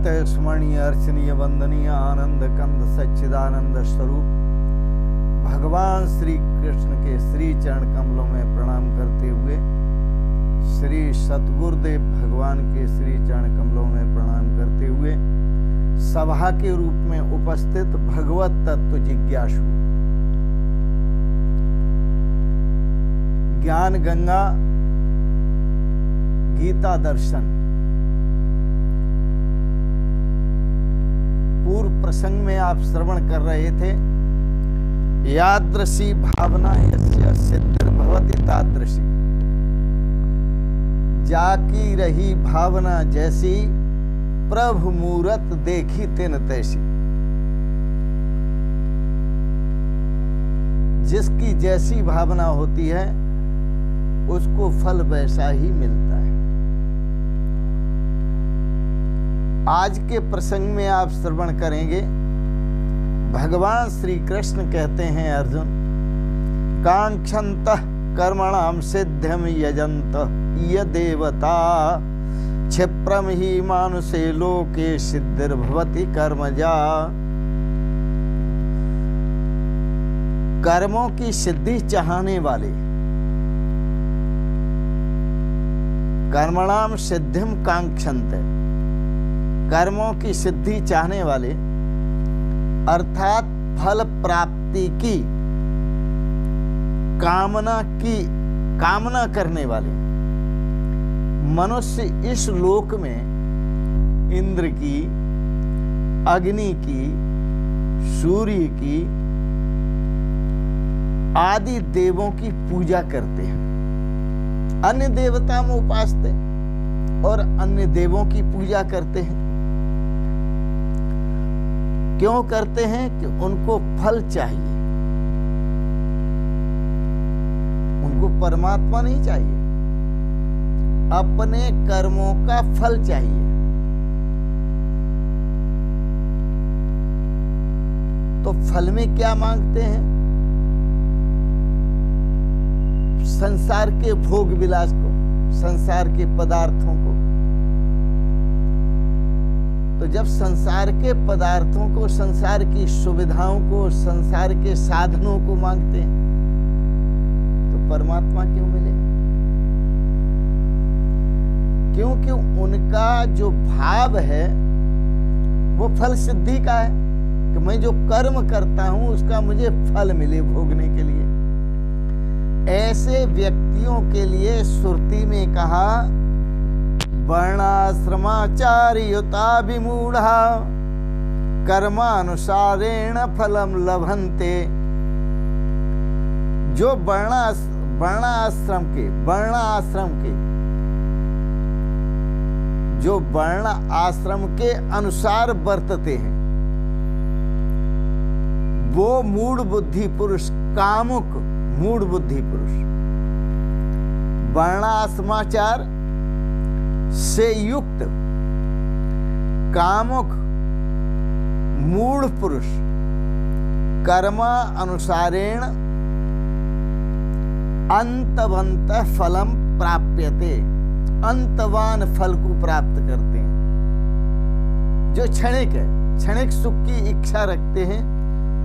अद्वितीय स्मरणीय अर्चनीय वंदनीय आनंद कंद सच्चिदानंद स्वरूप भगवान श्री कृष्ण के श्री चरण कमलों में प्रणाम करते हुए श्री सतगुरुदेव भगवान के श्री चरण कमलों में प्रणाम करते हुए सभा के रूप में उपस्थित भगवत तत्व जिज्ञासु ज्ञान गंगा गीता दर्शन पूर्व प्रसंग में आप श्रवण कर रहे थे। यादृशी भावना यस्य सिद्धिर्भवति तादृशी, जाकी रही भावना जैसी प्रभु मूरत देखी तिन तैसी। जिसकी जैसी भावना होती है उसको फल वैसा ही मिलता है। आज के प्रसंग में आप श्रवण करेंगे, भगवान श्री कृष्ण कहते हैं अर्जुन, कांक्षन्तः कर्मणां सिद्धिं यजन्तः ये देवता क्षिप्रम ही मानुषे लोके सिद्धिर्भवति कर्मजा। कर्मों की सिद्धि चाहने वाले, कर्मणाम सिद्धिम कांक्षन्ते, कर्मों की सिद्धि चाहने वाले अर्थात फल प्राप्ति की कामना करने वाले मनुष्य इस लोक में इंद्र की, अग्नि की, सूर्य की आदि देवों की पूजा करते हैं। अन्य देवताओं में उपासते और अन्य देवों की पूजा करते हैं। क्यों करते हैं? कि उनको फल चाहिए, उनको परमात्मा नहीं चाहिए, अपने कर्मों का फल चाहिए। तो फल में क्या मांगते हैं? संसार के भोग विलास को, संसार के पदार्थों को। तो जब संसार के पदार्थों को, संसार की सुविधाओं को, संसार के साधनों को मांगते हैं तो परमात्मा क्यों मिलेगा? क्योंकि उनका जो भाव है वो फल सिद्धि का है कि मैं जो कर्म करता हूं उसका मुझे फल मिले भोगने के लिए। ऐसे व्यक्तियों के लिए श्रुति में कहा, वर्णाश्रमाचार्युताभिमूढ़ा कर्मानुसारेण फलम लभन्ते। जो वर्ण आश्रम के अनुसार बरतते हैं वो मूढ़ बुद्धि पुरुष, कामुक मूढ़ बुद्धि पुरुष, वर्णाश्रमाचार से युक्त कामुक मूढ़ पुरुष कर्मा अनुसारेण अंतवंत फलम प्राप्यते, अंतवान फल को प्राप्त करते हैं। जो क्षणिक है, क्षणिक सुख की इच्छा रखते हैं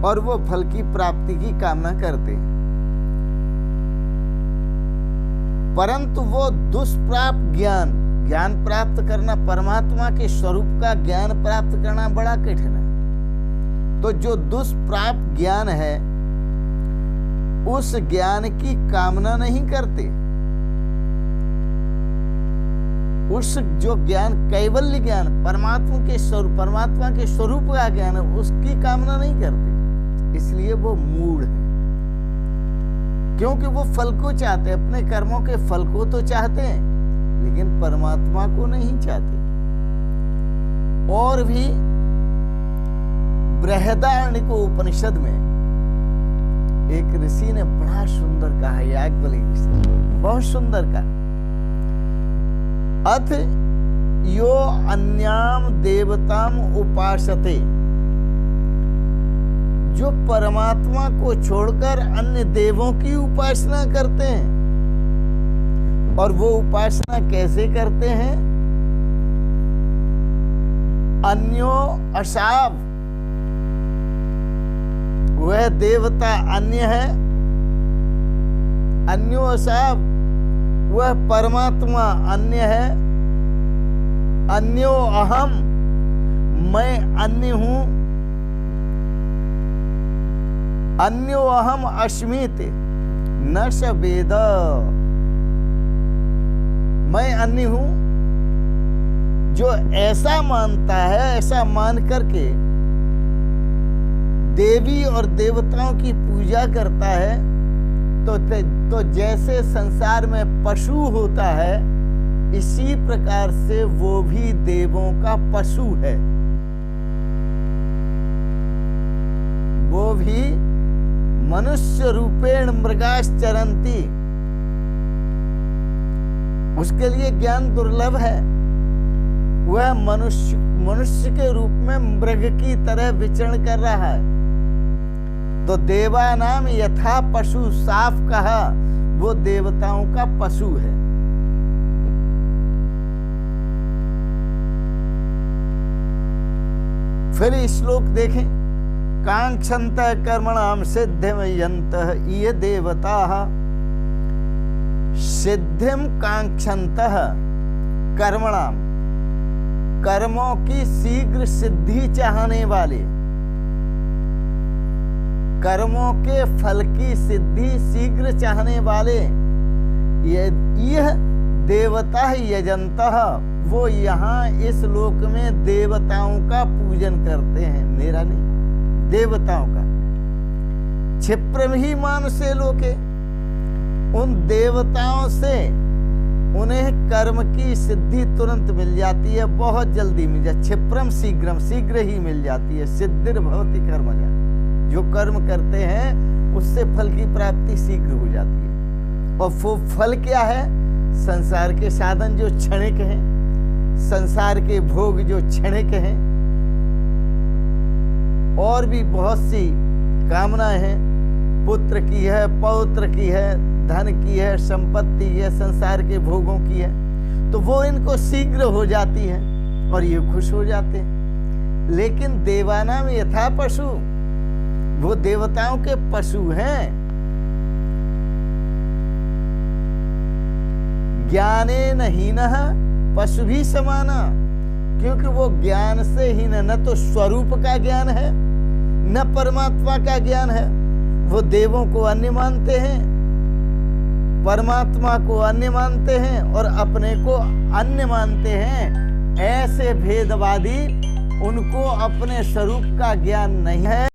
और वो फल की प्राप्ति की कामना करते हैं, परंतु वो दुष्प्राप्त ज्ञान प्राप्त करना, परमात्मा के स्वरूप का ज्ञान प्राप्त करना बड़ा कठिन है। तो जो दुष्प्राप्त ज्ञान है उस ज्ञान की कामना नहीं करते। उस जो ज्ञान, कैवल्य ज्ञान, परमात्मा के स्वरूप का ज्ञान है, उसकी कामना नहीं करते। इसलिए वो मूढ़ है, क्योंकि वो फल को चाहते, अपने कर्मों के फल को तो चाहते हैं लेकिन परमात्मा को नहीं चाहते। और भी बृहदारण्यक उपनिषद में एक ऋषि ने बड़ा सुंदर कहा, याज्ञवल्क्य, बहुत सुंदर कहा, अथ यो अन्याम देवताम उपासते, जो परमात्मा को छोड़कर अन्य देवों की उपासना करते हैं। और वो उपासना कैसे करते हैं? अन्यो अशाव, वह देवता अन्य है। अन्यो अशाव, वह परमात्मा अन्य है। अन्यो अहम, मैं अन्य हूं। अन्यो अहम अस्मीति न स वेद, मैं अन्य हूं। जो ऐसा मानता है, ऐसा मान करके देवी और देवताओं की पूजा करता है, तो जैसे संसार में पशु होता है, इसी प्रकार से वो भी देवों का पशु है। वो भी मनुष्य रूपेण मृगाश्चरन्ति, उसके लिए ज्ञान दुर्लभ है। वह मनुष्य के रूप में मृग की तरह विचरण कर रहा है। तो देवानाम यथा पशु, साफ कहा, वो देवताओं का पशु है। फिर श्लोक देखें, कांक्षन्तः कर्मणाम सिद्धिम यन्तः ये देवताः। सिद्धिम कांक्षन्तः कर्मणाम, कर्मों की शीघ्र सिद्धि चाहने वाले, कर्मों के फल की सिद्धि शीघ्र चाहने वाले, यह देवता यजन्तः, वो यहाँ इस लोक में देवताओं का पूजन करते हैं, मेरा नहीं, देवताओं का। क्षिप्रम ही मानुषे लोके, उन देवताओं से उन्हें कर्म की सिद्धि तुरंत मिल जाती है, बहुत जल्दी मिल जाती है। क्षिप्रम शीघ्रम, शीघ्र ही मिल जाती है। सिद्धिर भवति कर्मजा, जो कर्म करते हैं उससे फल की प्राप्ति शीघ्र हो जाती है। और वो फल क्या है? संसार के साधन जो क्षणिक हैं, संसार के भोग जो क्षणिक हैं, और भी बहुत सी कामनाएं हैं, पुत्र की है, पौत्र की है, धन की है, संपत्ति है, संसार के भोगों की है, तो वो इनको शीघ्र हो जाती है और ये खुश हो जाते हैं। लेकिन देवानाम यथा पशु, वो देवताओं के पशु हैं। ज्ञाने हीनः पशु भी समाना, क्योंकि वो ज्ञान से हीन, न तो स्वरूप का ज्ञान है न परमात्मा का ज्ञान है। वो देवों को अन्य मानते हैं, परमात्मा को अन्य मानते हैं और अपने को अन्य मानते हैं। ऐसे भेदवादी, उनको अपने स्वरूप का ज्ञान नहीं है।